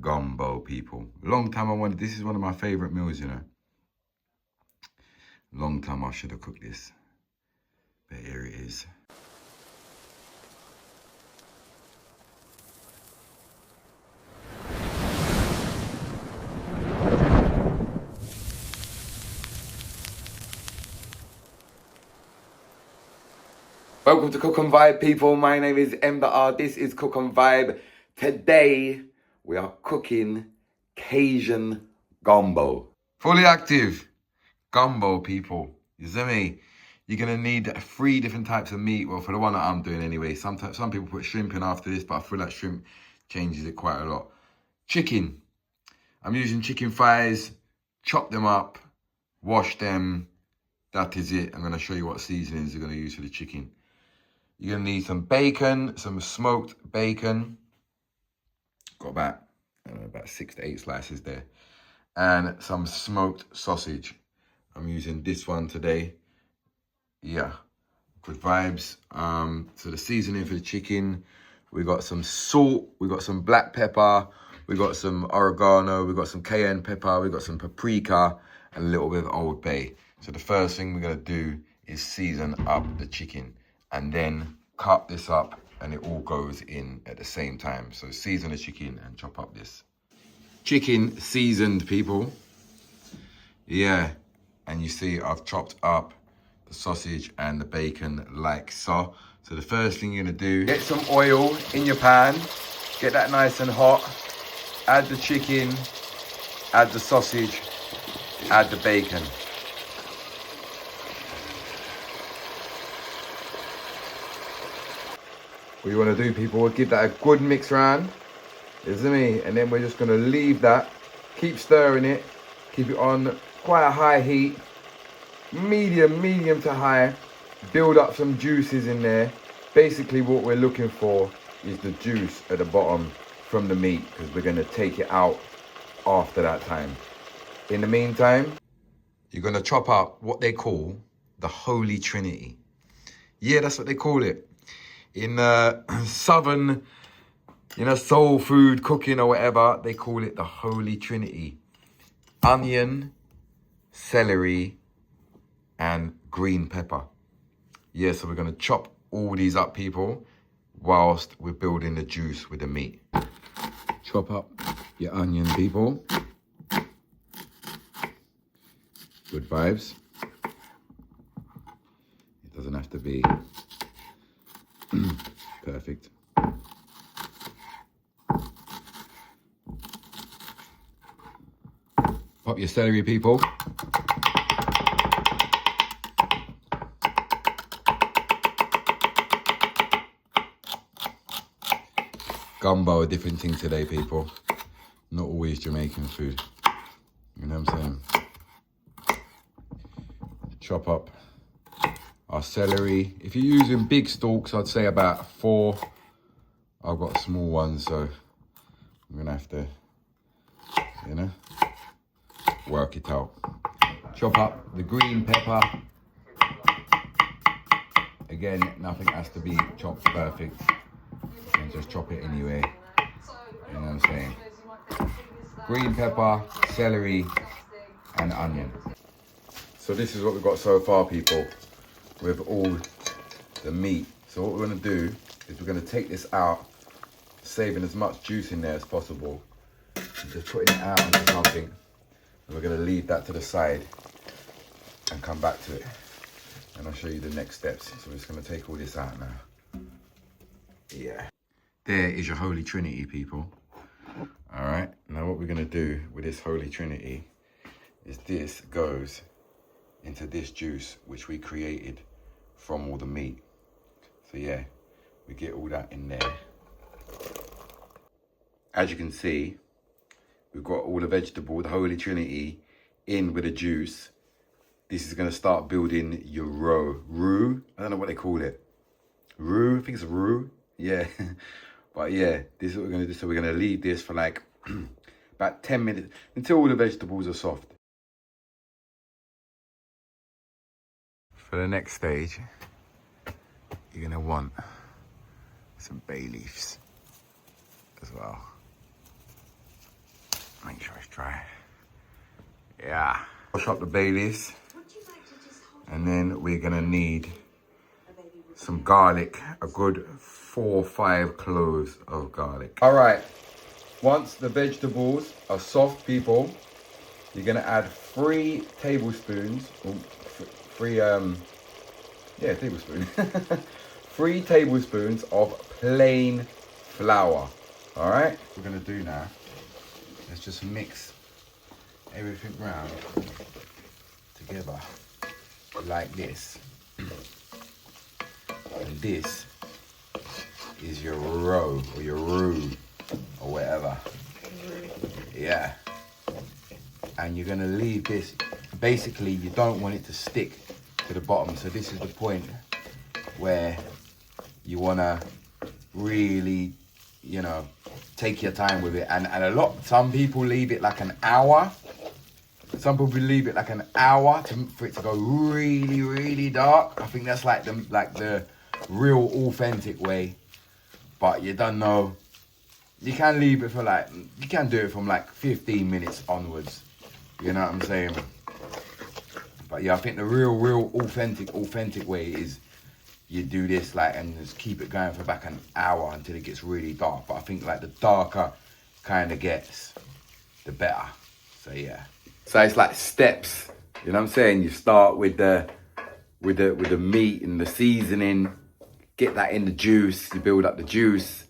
gumbo, people. Long time I wanted, this is one of my favorite meals, you know. Long time I should have cooked this, but here it is. Welcome to Cook and Vibe, people. My name is MBR. This is Cook and Vibe. Today, we are cooking Cajun gumbo. Fully active gumbo, people. You see me? You're going to need 3 different types of meat. Well, for the one that I'm doing anyway. Some people put shrimp in after this, but I feel like shrimp changes it quite a lot. Chicken. I'm using chicken thighs. Chop them up. Wash them. That is it. I'm going to show you what seasonings you're going to use for the chicken. You're going to need some bacon, some smoked bacon. Got about 6 to 8 slices there. And some smoked sausage. I'm using this one today. Yeah, good vibes. So the seasoning for the chicken, we got some salt, we got some black pepper, we got some oregano, we got some cayenne pepper, we got some paprika, and a little bit of Old Bay. So the first thing we're going to do is season up the chicken. And then cut this up and it all goes in at the same time. So season the chicken and chop up this. Chicken seasoned, people. Yeah, and you see I've chopped up the sausage and the bacon like so. So the first thing you're gonna do, get some oil in your pan, get that nice and hot, add the chicken, add the sausage, add the bacon. What you want to do, people, give that a good mix round, you see me? And then we're just going to leave that, keep stirring it, keep it on quite a high heat, medium to high, build up some juices in there. Basically what we're looking for is the juice at the bottom from the meat, because we're going to take it out after that time. In the meantime, you're going to chop up what they call the Holy Trinity. Yeah, that's what they call it. In southern, soul food cooking or whatever, they call it the Holy Trinity. Onion, celery, and green pepper. Yeah, so we're going to chop all these up, people, whilst we're building the juice with the meat. Chop up your onion, people. Good vibes. It doesn't have to be perfect. Pop your celery, people. Gumbo, a different thing today, people. Not always Jamaican food. You know what I'm saying? Chop up our celery. If you're using big stalks, I'd say about 4. I've got small ones, so I'm gonna have to, work it out. Chop up the green pepper. Again, nothing has to be chopped perfect. You can just chop it anyway. You know what I'm saying? Green pepper, celery, and onion. So this is what we've got so far, people, with all the meat. So what we're gonna do is we're gonna take this out, saving as much juice in there as possible. Just putting it out into something, and we're gonna leave that to the side and come back to it. And I'll show you the next steps. So we're just gonna take all this out now. Yeah. There is your Holy Trinity, people. All right, now what we're gonna do with this Holy Trinity is this goes into this juice which we created from all the meat. So yeah, we get all that in there. As you can see, we've got all the vegetable, the Holy Trinity, in with the juice. This is gonna start building your roux. I don't know what they call it. Roux, I think it's a roux, yeah. But yeah, this is what we're gonna do. So we're gonna leave this for like about 10 minutes until all the vegetables are soft. For the next stage, you're gonna want some bay leaves as well. make sure it's dry. Yeah. Wash up the bay leaves. And then we're gonna need some garlic, a good 4 or 5 cloves of garlic. All right, once the vegetables are soft, people, you're gonna add 3 tablespoons, tablespoons, 3 tablespoons of plain flour. All right, we're gonna do now, let's just mix everything round together like this. And this is your roux or your roux or whatever. Yeah. And you're gonna leave this, basically you don't want it to stick to the bottom. So this is the point where you wanna really, you know, take your time with it. And some people leave it like an hour. Some people leave it like an hour for it to go really, really dark. I think that's like the real authentic way. But you don't know. You can leave it for you can do it from like 15 minutes onwards. You know what I'm saying? But yeah, I think the real authentic way is you do this and just keep it going for about an hour until it gets really dark. But I think the darker kind of gets, the better. So yeah. So it's like steps, you know what I'm saying? You start with the meat and the seasoning, get that in the juice, you build up the juice,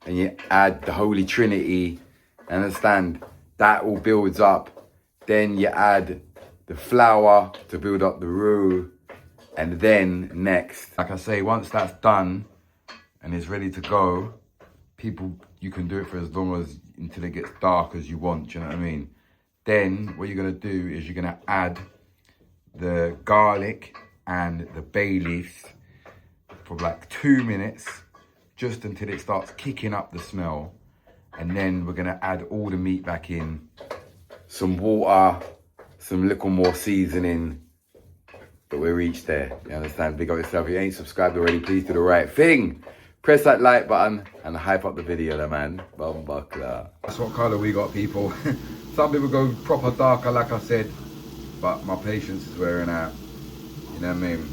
and you add the Holy Trinity, understand? That all builds up. Then you add the flour to build up the roux, and then next, like I say, once that's done and it's ready to go, you can do it for as long as, until it gets dark as you want, do you know what I mean? Then what you're gonna do is you're gonna add the garlic and the bay leaves for like 2 minutes, just until it starts kicking up the smell. And then we're gonna add all the meat back in, some water, some little more seasoning, but we'll reach there, you understand? Big up yourself. If you ain't subscribed already, please do the right thing. Press that like button and hype up the video there, man. Bumbuckler. That's what colour we got, people. Some people go proper darker, like I said, but my patience is wearing out. You know what I mean?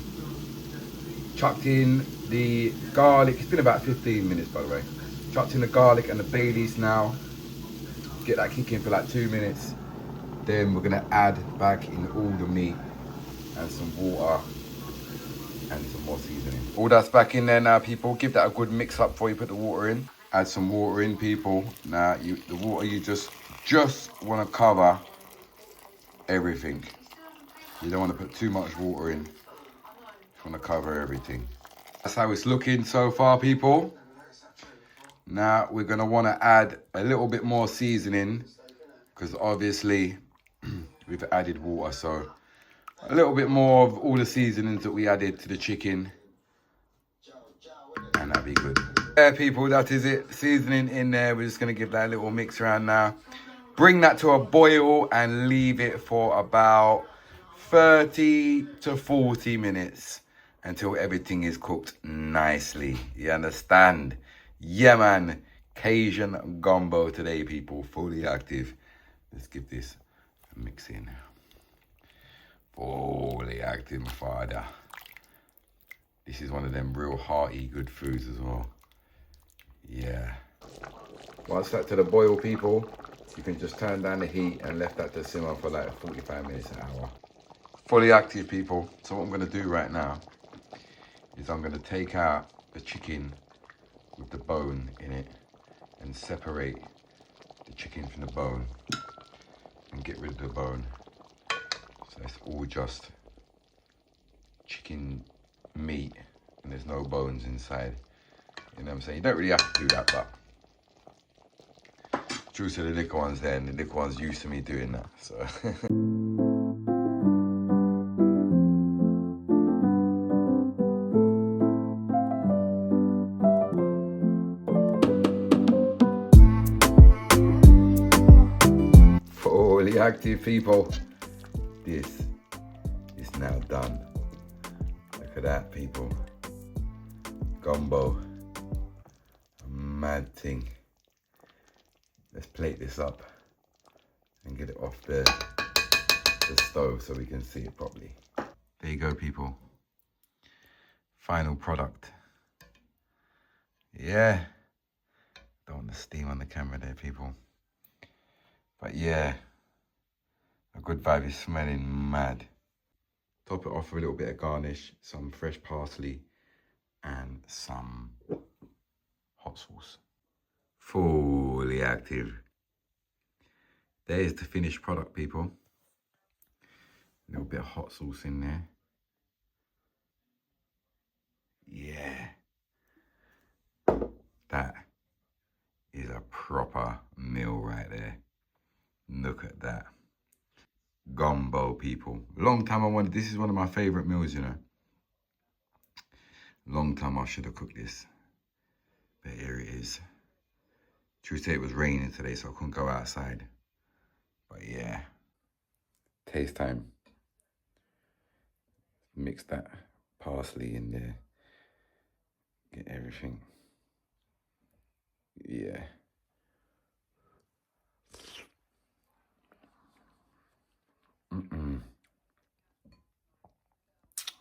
Chucked in the garlic. It's been about 15 minutes, by the way. Chucked in the garlic and the bay leaves now. Get that kicking for like 2 minutes. Then we're gonna add back in all the meat and some water and some more seasoning. All that's back in there now, people. Give that a good mix up before you put the water in. Add some water in, people. Now, the water, you just want to cover everything. You don't want to put too much water in. Just want to cover everything. That's how it's looking so far, people. Now, we're going to want to add a little bit more seasoning, because obviously we've added water, so a little bit more of all the seasonings that we added to the chicken, and that'll be good. Yeah, people, that is it. Seasoning in there. We're just going to give that a little mix around now. Bring that to a boil and leave it for about 30 to 40 minutes until everything is cooked nicely. You understand? Yeah, man. Cajun gumbo today, people. Fully active. Let's give this a mix in. Fully active, my father. This is one of them real hearty, good foods as well. Yeah. Once that to the boil, people, you can just turn down the heat and left that to simmer for like 45 minutes, an hour. Fully active, people. So what I'm going to do right now is I'm going to take out the chicken with the bone in it and separate the chicken from the bone and get rid of the bone. So it's all just chicken meat and there's no bones inside. You know what I'm saying? You don't really have to do that, but true to the little ones there, and the little ones used to me doing that, so. Fully active, people. This is now done. Look at that, people. Gumbo. A mad thing. Let's plate this up and get it off the stove so we can see it properly. There you go, people. Final product. Yeah. Don't want the steam on the camera there, people. But yeah, a good vibe is smelling mad. Top it off with a little bit of garnish, some fresh parsley and some hot sauce. Fully active. There's the finished product, people. A little bit of hot sauce in there. Yeah. That is a proper meal right there. Look at that. Gumbo, people. Long time I wanted, this is one of my favorite meals, you know. Long time I should have cooked this. But here it is. Truth say it was raining today, so I couldn't go outside. But yeah. Taste time. Mix that parsley in there. Get everything. Yeah.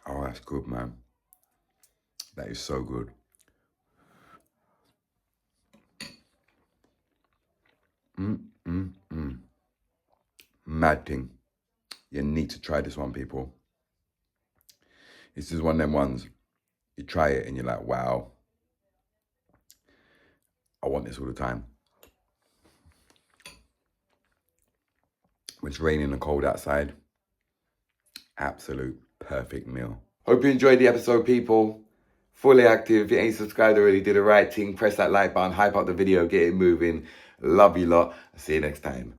Oh, that's good, man. That is so good. Mad thing. You need to try this one, people. This is one of them ones, you try it and you're like, wow, I want this all the time. When it's raining and cold outside, absolute perfect meal. Hope you enjoyed the episode, people. Fully active. If you ain't subscribed already, do the right thing. Press that like button, hype up the video, get it moving. Love you lot. I'll see you next time.